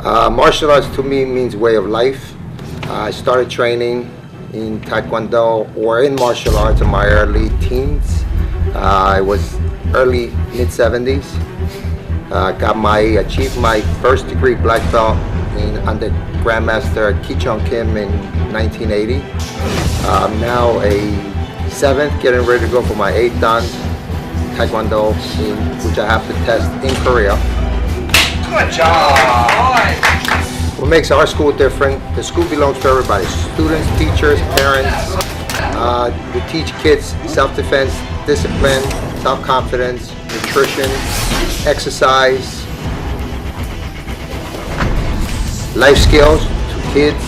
Martial arts to me means way of life. I started training in Taekwondo or in martial arts in my early teens. I was early mid-70s. Achieved my first degree black belt under Grandmaster Ki-Chong Kim in 1980. I'm now a 7th, getting ready to go for my 8th dan Taekwondo, which I have to test in Korea. Good job! What makes our school different, the school belongs to everybody. Students, teachers, parents. We teach kids self-defense, discipline, self-confidence, nutrition, exercise, life skills to kids.